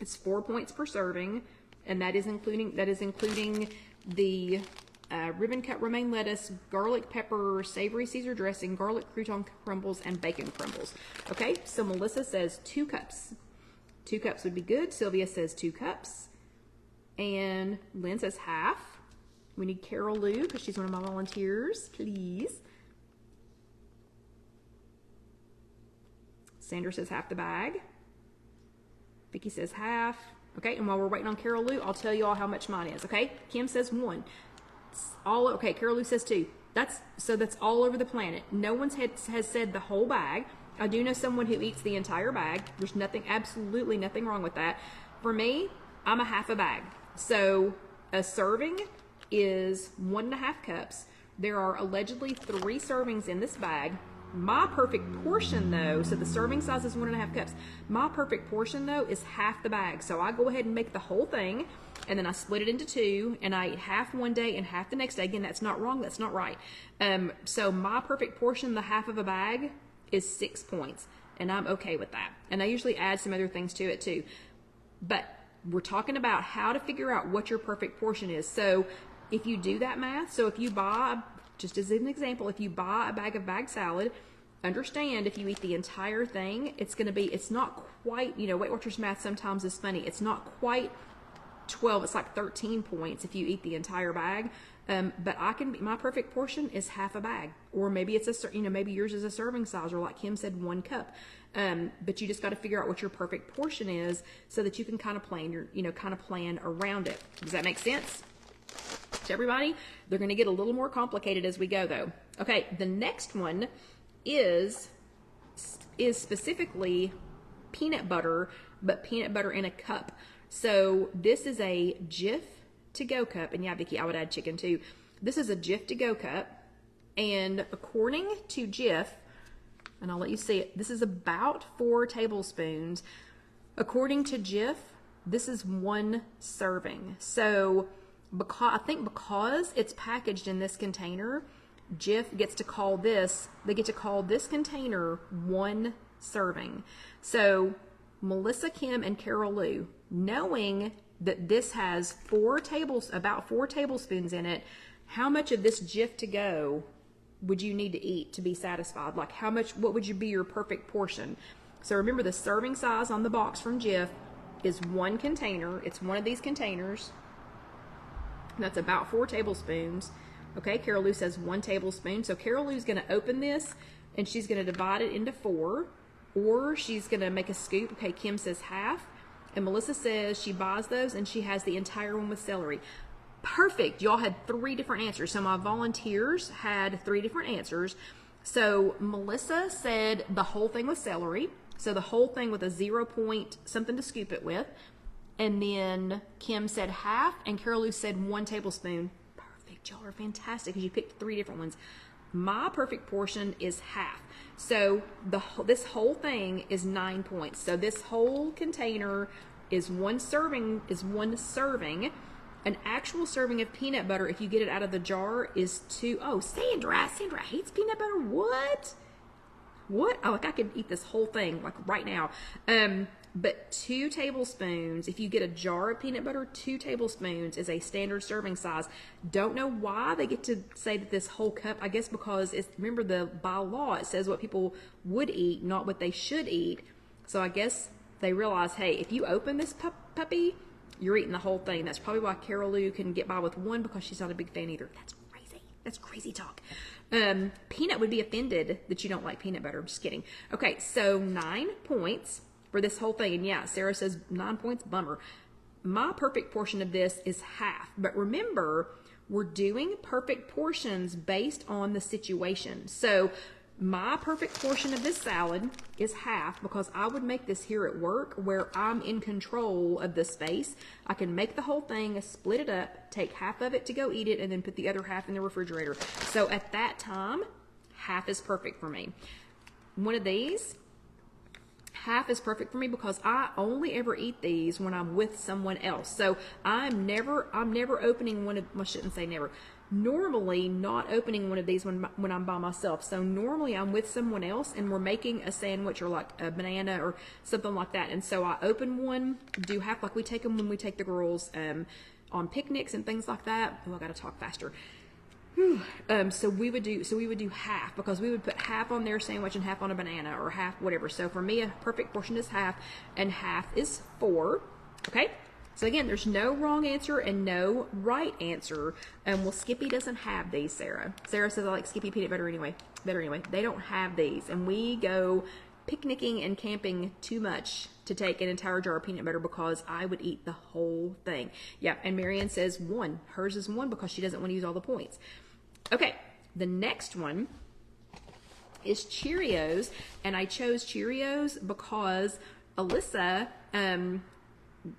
It's 4 points per serving, and that is including the ribbon cut romaine lettuce, garlic pepper, savory Caesar dressing, garlic crouton crumbles, and bacon crumbles. Okay, so Melissa says 2 cups. 2 cups would be good. Sylvia says 2 cups. And Lynn says half. We need Carol Lou because she's one of my volunteers, please. Sandra says half the bag. Vicky says half. Okay, and while we're waiting on Carol Lou, I'll tell you all how much mine is, okay? Kim says 1. Okay, Carol Lou says 2. That's all over the planet. No one has said the whole bag. I do know someone who eats the entire bag. There's absolutely nothing wrong with that. For me, I'm a half a bag. So a serving is 1.5 cups. There are allegedly 3 servings in this bag. My perfect portion though, so the serving size is 1.5 cups. My perfect portion though is half the bag. So I go ahead and make the whole thing, and then I split it into 2, and I eat half one day and half the next day. Again, that's not wrong, that's not right. So my perfect portion, the half of a bag, is 6 points, and I'm okay with that. And I usually add some other things to it too. But we're talking about how to figure out what your perfect portion is. So if you do that math, so if you buy, just as an example, if you buy a bag of bag salad, understand if you eat the entire thing, it's not quite, Weight Watchers math sometimes is funny. It's not quite 12, it's like 13 points if you eat the entire bag. But my perfect portion is half a bag, or maybe it's maybe yours is a serving size, or like Kim said, 1 cup. But you just got to figure out what your perfect portion is so that you can kind of plan around it. Does that make sense to everybody? They're going to get a little more complicated as we go though. Okay, the next one is specifically peanut butter, but peanut butter in a cup. So this is a Jif to-go cup, and yeah, Vicky, I would add chicken too. This is a Jif to-go cup, and according to Jif, and I'll let you see it, this is about 4 tablespoons. According to Jif, this is 1 serving. So because it's packaged in this container, Jif gets to call this container 1 serving. So Melissa, Kim, and Carol Lou, knowing that this has about 4 tablespoons in it, how much of this Jif to go would you need to eat to be satisfied? Like what would be your perfect portion? So remember, the serving size on the box from Jif is 1 container. It's one of these containers. That's about 4 tablespoons. Okay, Carol Lou says 1 tablespoon. So Carol Lou's going to open this, and she's going to divide it into 4, or she's going to make a scoop. Okay, Kim says half, and Melissa says she buys those, and she has the entire one with celery. Perfect. Y'all had 3 different answers. So my volunteers had 3 different answers. So Melissa said the whole thing with celery. So the whole thing with a 0 point something to scoop it with. And then Kim said half, and Carol Lou said 1 tablespoon. Perfect. Y'all are fantastic because you picked 3 different ones. My perfect portion is half. So this whole thing is 9 points. So this whole container is 1 serving. An actual serving of peanut butter, if you get it out of the jar, is 2. Oh, Sandra hates peanut butter. What? Oh, like I could eat this whole thing like right now. But 2 tablespoons, if you get a jar of peanut butter, 2 tablespoons is a standard serving size. Don't know why they get to say that this whole cup, I guess because remember by law, it says what people would eat, not what they should eat. So I guess they realize, hey, if you open this puppy, you're eating the whole thing. That's probably why Carol Lou can get by with 1, because she's not a big fan either. That's crazy. That's crazy talk. Peanut would be offended that you don't like peanut butter. I'm just kidding. Okay, so 9 points for this whole thing. And yeah, Sarah says 9 points, bummer. My perfect portion of this is half. But remember, we're doing perfect portions based on the situation. So my perfect portion of this salad is half, because I would make this here at work where I'm in control of the space. I can make the whole thing, split it up, take half of it to go eat it, and then put the other half in the refrigerator. So at that time, half is perfect for me. One of these, half is perfect for me because I only ever eat these when I'm with someone else. So I'm never opening one of, I shouldn't say never, normally not opening one of these when I'm by myself. So normally I'm with someone else and we're making a sandwich or like a banana or something like that. And so I open one, do half, like we take them when we take the girls on picnics and things like that. Oh, I gotta talk faster. So we would do half, because we would put half on their sandwich and half on a banana, or half whatever. So for me, a perfect portion is half, and half is 4. Okay. So again, there's no wrong answer and no right answer. Well, Skippy doesn't have these, Sarah. Sarah says, I like Skippy peanut butter anyway. They don't have these. And we go picnicking and camping too much to take an entire jar of peanut butter, because I would eat the whole thing. Yeah, and Marianne says 1. Hers is 1 because she doesn't want to use all the points. Okay, the next one is Cheerios. And I chose Cheerios because Alyssa,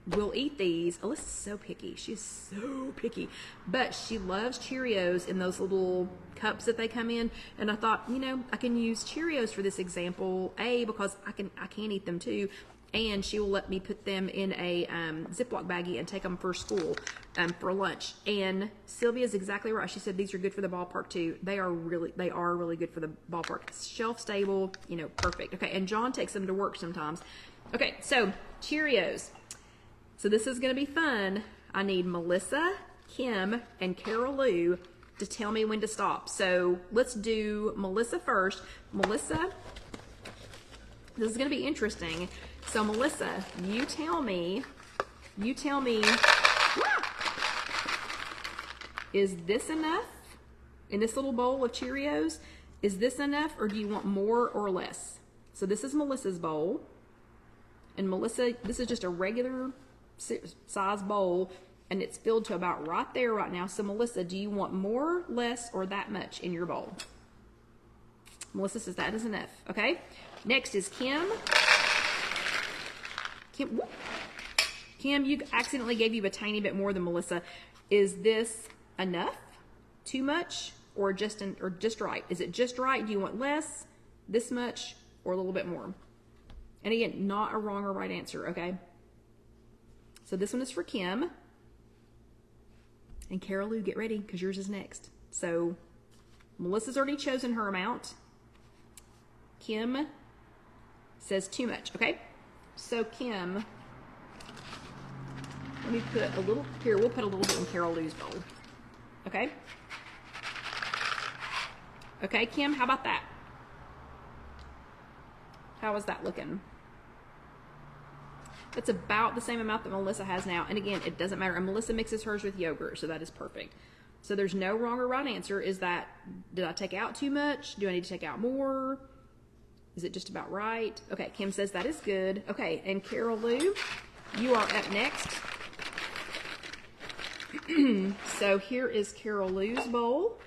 will eat these. Alyssa's so picky. She's so picky. But she loves Cheerios in those little cups that they come in. And I thought, you know, I can use Cheerios for this example, because I can eat them too. And she will let me put them in a Ziploc baggie and take them for school, for lunch. And Sylvia's exactly right. She said these are good for the ballpark too. They are really good for the ballpark. It's shelf stable, you know, perfect. Okay, and John takes them to work sometimes. Okay, so Cheerios. So this is going to be fun. I need Melissa, Kim, and Carol Lou to tell me when to stop. So let's do Melissa first. Melissa, this is going to be interesting. So Melissa, you tell me, is this enough in this little bowl of Cheerios? Is this enough, or do you want more or less? So this is Melissa's bowl. And Melissa, this is just a regular size bowl, and it's filled to about right there right now. So Melissa, do you want more, less, or that much in your bowl? Melissa says that is enough. Okay. Next is Kim. Kim, you accidentally gave you a tiny bit more than Melissa. Is this enough, too much, or just right? Is it just right? Do you want less, this much, or a little bit more? And again, not a wrong or right answer. Okay. So this one is for Kim. And Carol Lou, get ready, because yours is next. So Melissa's already chosen her amount. Kim says too much. Okay. So Kim, let me put a little, here, we'll put a little bit in Carol Lou's bowl. Okay. Okay, Kim, how about that? How is that looking? That's about the same amount that Melissa has now. And again, it doesn't matter. And Melissa mixes hers with yogurt, so that is perfect. So there's no wrong or right answer. Is that, did I take out too much? Do I need to take out more? Is it just about right? Okay, Kim says that is good. Okay, and Carol Lou, you are up next. So here is Carol Lou's bowl.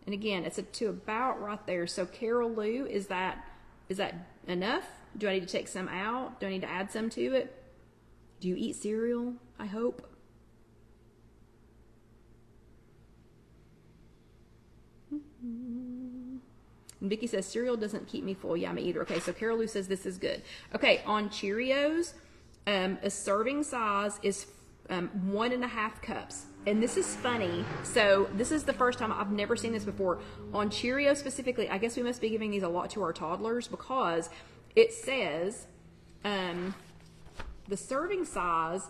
And again, it's to about right there. So Carol Lou, is that enough? Do I need to take some out? Do I need to add some to it? Do you eat cereal, I hope? And Vicky says, cereal doesn't keep me full. Yeah, me either. Okay, so Carol Lou says this is good. Okay, on Cheerios, a serving size is 1.5 cups. And this is funny. So this is the first time, I've never seen this before. On Cheerios specifically, I guess we must be giving these a lot to our toddlers, because it says the serving size,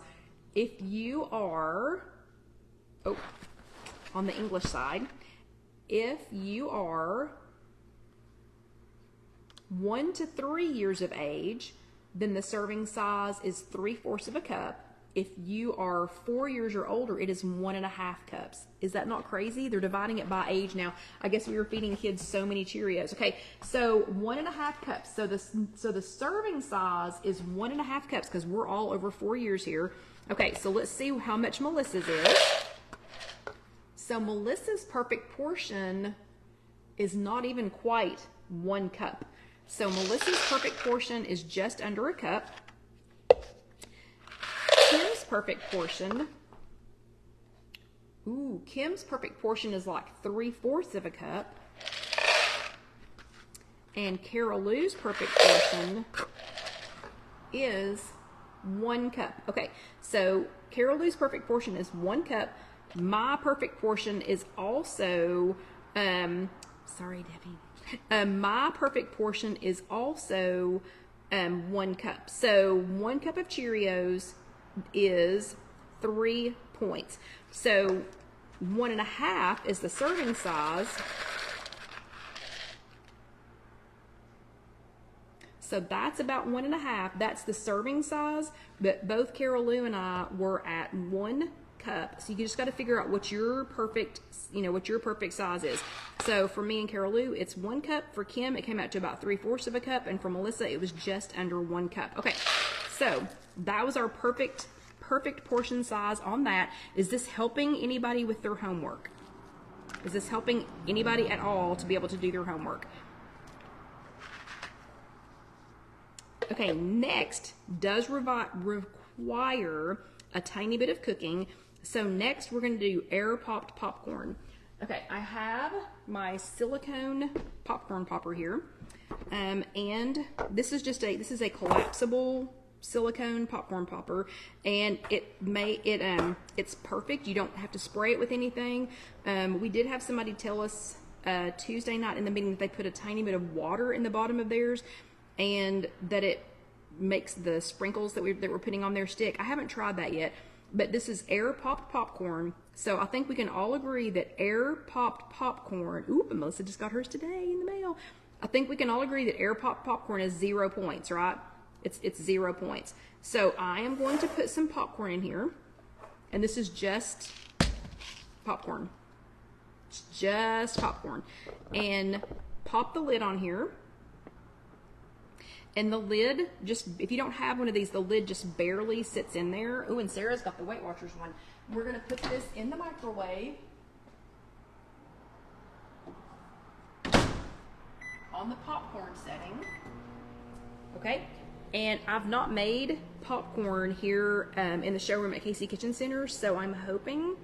if you are, on the English side, if you are 1 to 3 years of age, then the serving size is 3/4 of a cup. If you are 4 years or older, it is 1.5 cups. Is that not crazy? They're dividing it by age now. I guess we were feeding kids so many Cheerios. Okay, so 1.5 cups. So the serving size is 1.5 cups, because we're all over 4 years here. Okay, so let's see how much Melissa's is. So Melissa's perfect portion is not even quite 1 cup. So Melissa's perfect portion is just under a cup. Kim's perfect portion, Kim's perfect portion is like 3/4 of a cup. And Carol Lou's perfect portion is 1 cup. Okay, so Carol Lou's perfect portion is 1 cup. My perfect portion is also, sorry, Debbie. My perfect portion is also 1 cup. So 1 cup of Cheerios is 3 points. So 1.5 is the serving size. So that's about 1.5. That's the serving size. But both Carol Lou and I were at 1 cup. So you just got to figure out what your perfect, what your perfect size is. So for me and Carol Lou, it's 1 cup. For Kim, it came out to about 3/4 of a cup. And for Melissa, it was just under 1 cup. Okay, so that was our perfect portion size on that. Is this helping anybody with their homework? Is this helping anybody at all to be able to do their homework? Okay, next does require a tiny bit of cooking. So next we're going to do air popped popcorn. Okay, I have my silicone popcorn popper here, and this is a collapsible silicone popcorn popper, and it's perfect. You don't have to spray it with anything. We did have somebody tell us Tuesday night in the meeting that they put a tiny bit of water in the bottom of theirs, and that it makes the sprinkles that we're putting on their stick. I haven't tried that yet, but this is air popped popcorn. So I think we can all agree that air popped popcorn, and Melissa just got hers today in the mail. I think we can all agree that air popped popcorn is 0 points, right? It's 0 points. So I am going to put some popcorn in here, and this is just popcorn. It's just popcorn. And pop the lid on here. And the lid, if you don't have one of these, the lid just barely sits in there. Oh, and Sarah's got the Weight Watchers one. We're going to put this in the microwave on the popcorn setting. Okay? And I've not made popcorn here in the showroom at Casey Kitchen Center, so I'm hoping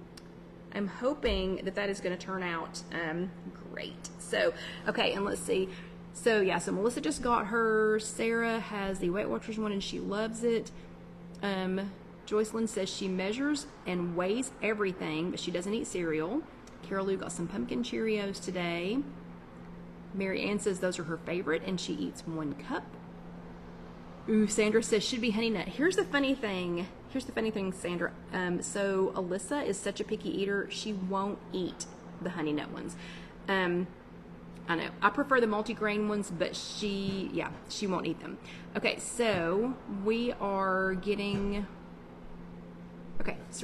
that is going to turn out great. So, okay, and let's see. So yeah, so Melissa just got hers. Sarah has the Weight Watchers one and she loves it. Joycelyn says she measures and weighs everything, but she doesn't eat cereal. Carol Lou got some pumpkin Cheerios today. Mary Ann says those are her favorite and she eats 1 cup. Ooh, Sandra says should be Honey Nut. Here's the funny thing, Sandra. So Alyssa is such a picky eater, she won't eat the Honey Nut ones. I know. I prefer the multigrain ones, but she won't eat them. Okay, so we're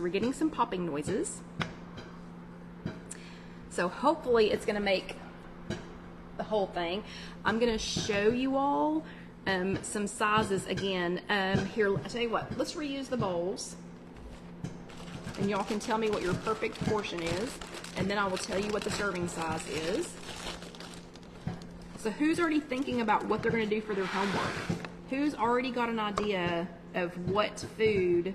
getting some popping noises. So hopefully it's going to make the whole thing. I'm going to show you all some sizes again. Here, I'll tell you what, let's reuse the bowls. And y'all can tell me what your perfect portion is. And then I will tell you what the serving size is. So who's already thinking about what they're going to do for their homework? Who's already got an idea of what food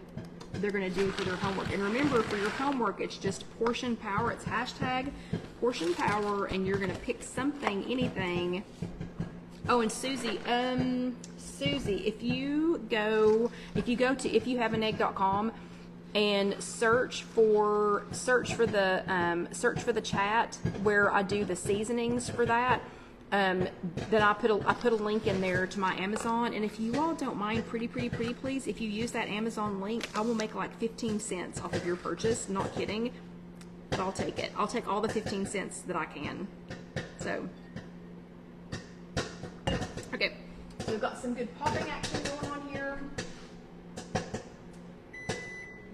they're going to do for their homework? And remember, for your homework, it's just portion power. It's hashtag portion power, and you're going to pick something, anything. Oh, and Susie, if you go to IfYouHaveAnEgg.com and search for the chat where I do the seasonings for that. Then I put a link in there to my Amazon, and if you all don't mind, pretty please, if you use that Amazon link, I will make like 15 cents off of your purchase. Not kidding, but I'll take it. I'll take all the 15 cents that I can. So, okay, so we've got some good popping action going on here.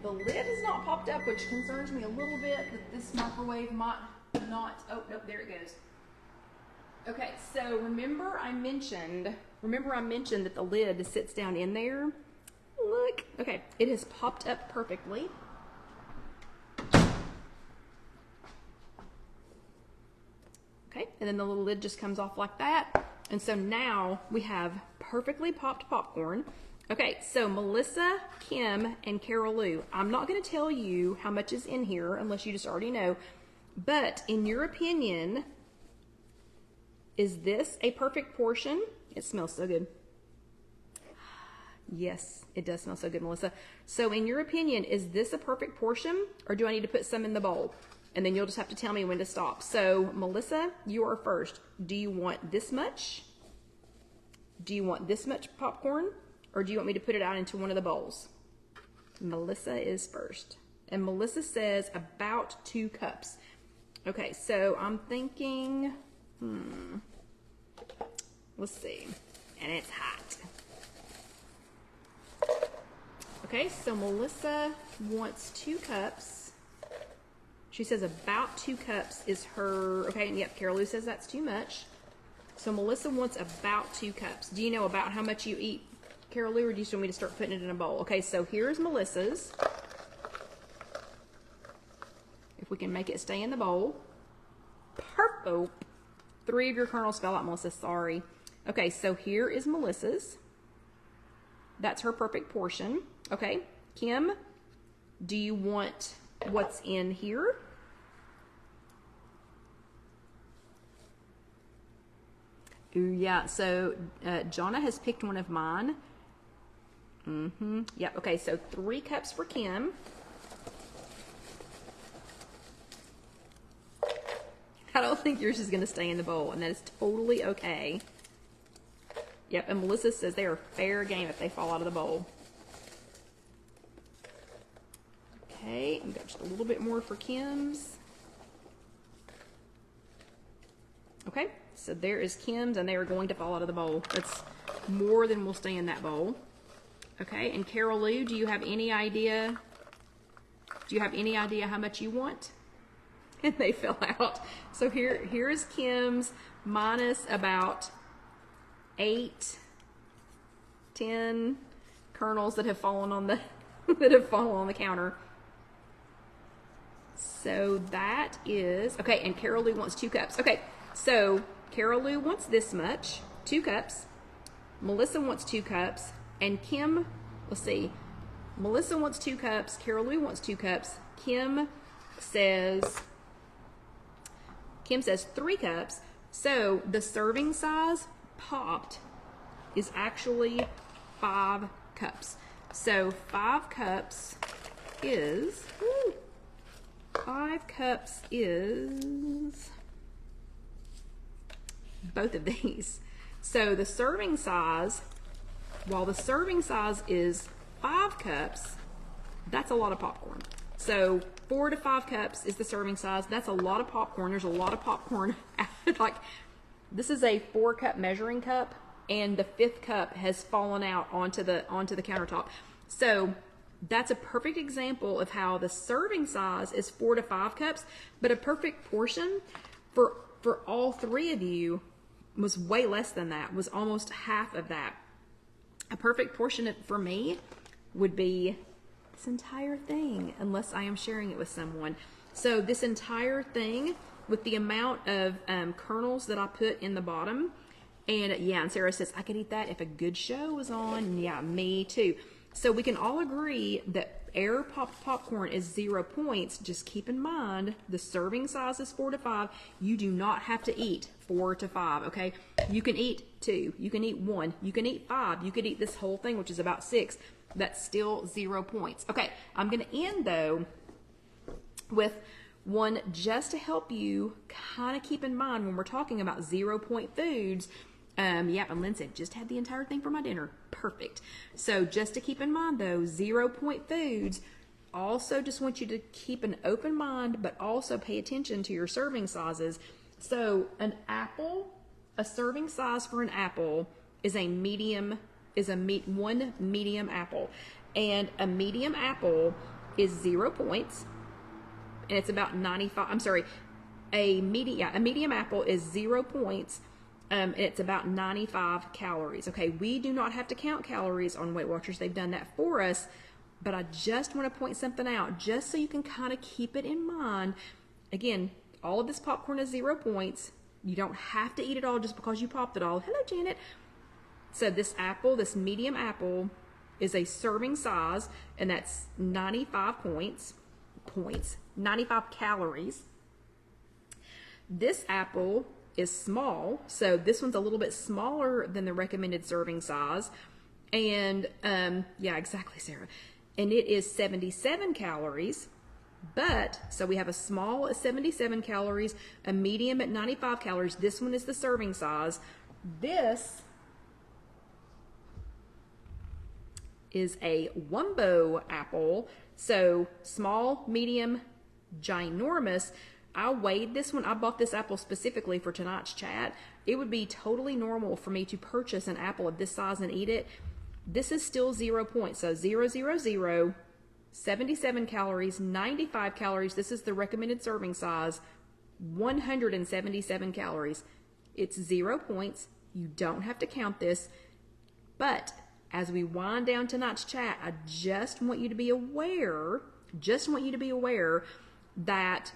The lid is not popped up, which concerns me a little bit that this microwave might not. Oh, nope, there it goes. Okay, so remember I mentioned that the lid sits down in there. Look, okay, it has popped up perfectly. Okay, and then the little lid just comes off like that. And so now we have perfectly popped popcorn. Okay, so Melissa, Kim, and Carol Lou, I'm not going to tell you how much is in here unless you just already know, but in your opinion, is this a perfect portion? It smells so good. Yes, it does smell so good, Melissa. So in your opinion, is this a perfect portion, or do I need to put some in the bowl? And then you'll just have to tell me when to stop. So Melissa, you are first. Do you want this much? Do you want this much popcorn? Or do you want me to put it out into one of the bowls? Melissa is first. And Melissa says about 2 cups. Okay, so I'm thinking, let's see. And it's hot. Okay, so Melissa wants 2 cups. She says about 2 cups is her, okay, and yep, Carol Lou says that's too much. So Melissa wants about 2 cups. Do you know about how much you eat, Carol Lou, or do you still want me to start putting it in a bowl? Okay, so here's Melissa's. If we can make it stay in the bowl. Perfect. Oh, 3 of your kernels fell out, Melissa, sorry. Okay, so here is Melissa's. That's her perfect portion. Okay, Kim, do you want what's in here? Ooh, yeah, so Jonna has picked one of mine. Yep, okay, so 3 cups for Kim. I don't think yours is going to stay in the bowl, and that is totally okay. Yep, and Melissa says they are fair game if they fall out of the bowl. Okay, we've got just a little bit more for Kim's. Okay, so there is Kim's, and they are going to fall out of the bowl. That's more than will stay in that bowl. Okay, and Carol Lou, do you have any idea? Do you have any idea how much you want? And they fell out. So here is Kim's minus about 8, 10 kernels that have fallen on the on the counter. So that is okay. And Carol Lou wants 2 cups. Okay, so Carol Lou wants this much, 2 cups. Melissa wants 2 cups, and Kim. Let's see. Melissa wants 2 cups. Carol Lou wants 2 cups. Kim says 3 cups. So the serving size popped is actually 5 cups. So 5 cups is, 5 cups is both of these. So the serving size, while the serving size is 5 cups, that's a lot of popcorn. So 4 to 5 cups is the serving size. That's a lot of popcorn. There's a lot of popcorn. Like, this is a 4-cup measuring cup, and the 5th cup has fallen out onto the countertop. So that's a perfect example of how the serving size is 4 to 5 cups, but a perfect portion for all 3 of you was way less than that, was almost half of that. A perfect portion for me would be this entire thing, unless I am sharing it with someone. So this entire thing with the amount of kernels that I put in the bottom, and yeah, and Sarah says I could eat that if a good show was on. Yeah, me too. So we can all agree that air popped popcorn is 0 points. Just keep in mind the serving size is 4 to 5. You do not have to eat 4 to 5. Okay, you can eat 2, you can eat 1, you can eat 5, you could eat this whole thing, which is about 6. That's still 0 points. Okay, I'm going to end though with one just to help you kind of keep in mind when we're talking about 0 point foods. Yeah, and Lynn said, just had the entire thing for my dinner. Perfect. So just to keep in mind though, 0 point foods, also just want you to keep an open mind, but also pay attention to your serving sizes. So an apple, a serving size for an apple is a medium, one medium apple. And a medium apple is 0 points. And it's about 95, I'm sorry, a medium apple is 0 points. And it's about 95 calories. Okay, we do not have to count calories on Weight Watchers. They've done that for us. But I just want to point something out, just so you can kind of keep it in mind. Again, all of this popcorn is 0 points. You don't have to eat it all just because you popped it all. Hello, Janet. So this apple, this medium apple, is a serving size, and that's 95 95 calories. This apple is small, so this one's a little bit smaller than the recommended serving size. And yeah, exactly, Sarah. And it is 77 calories. But, so we have a small at 77 calories, a medium at 95 calories. This one is the serving size. This is a Wumbo apple. So small, medium, ginormous. I weighed this one. I bought this apple specifically for tonight's chat. It would be totally normal for me to purchase an apple of this size and eat it. This is still 0 points. So 0, 0, 0, 77 calories, 95 calories. This is the recommended serving size, 177 calories. It's 0 points. You don't have to count this. But as we wind down tonight's chat, I just want you to be aware, that,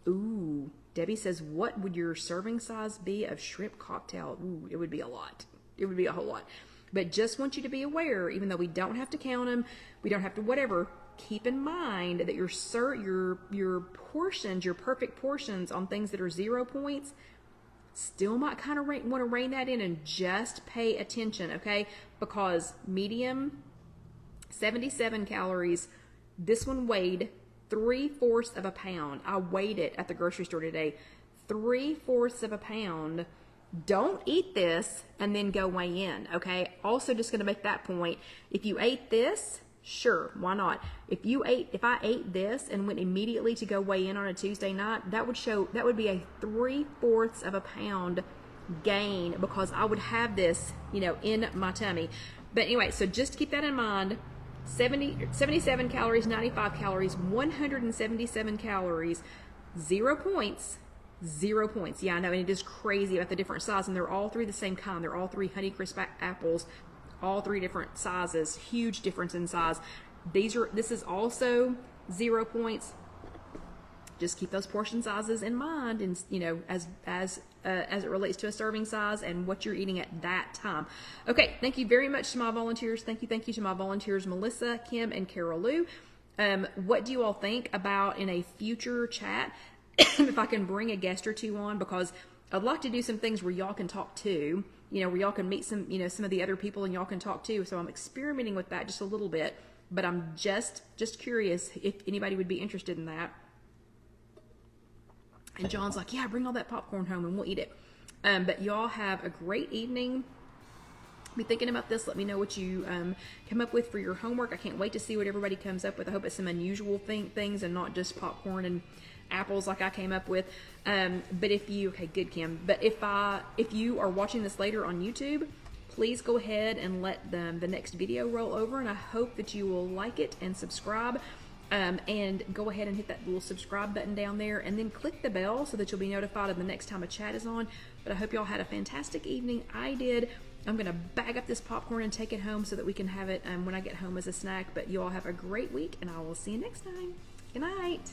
ooh, Debbie says, what would your serving size be of shrimp cocktail? Ooh, it would be a lot. It would be a whole lot. But just want you to be aware, even though we don't have to count them, we don't have to whatever, keep in mind that your portions, your perfect portions on things that are 0 points, still might kind of want to rein that in and just pay attention, okay? Because medium, 77 calories. This one weighed 3/4 of a pound. I weighed it at the grocery store today. 3/4 of a pound. Don't eat this and then go weigh in, okay? Also, just going to make that point. If you ate this, sure, why not? If I ate this and went immediately to go weigh in on a Tuesday night, that would be a 3/4 of a pound gain, because I would have this, in my tummy. But anyway, so just keep that in mind. 77 calories, 95 calories, 177 calories, 0 points. 0 points. Yeah, I know, and it is crazy about the different sizes, and they're all three the same kind. They're all three Honeycrisp apples, all three different sizes. Huge difference in size. This is also 0 points. Just keep those portion sizes in mind, and as it relates to a serving size and what you're eating at that time. Okay, thank you very much to my volunteers. Thank you to my volunteers, Melissa, Kim, and Carol Lou. What do you all think about in a future chat? If I can bring a guest or two on, because I'd like to do some things where y'all can talk too, where y'all can meet some of the other people and y'all can talk too. So I'm experimenting with that just a little bit, but I'm just curious if anybody would be interested in that. And John's like, yeah, bring all that popcorn home and we'll eat it. But y'all have a great evening. Be thinking about this. Let me know what you come up with for your homework. I can't wait to see what everybody comes up with. I hope it's some unusual things and not just popcorn and apples like I came up with. But okay, good, Kim. But if you are watching this later on YouTube, please go ahead and let the next video roll over, and I hope that you will like it and subscribe. And go ahead and hit that little subscribe button down there, and then click the bell so that you'll be notified of the next time a chat is on. But I hope y'all had a fantastic evening. I did. I'm going to bag up this popcorn and take it home so that we can have it when I get home as a snack. But you all have a great week, and I will see you next time. Good night.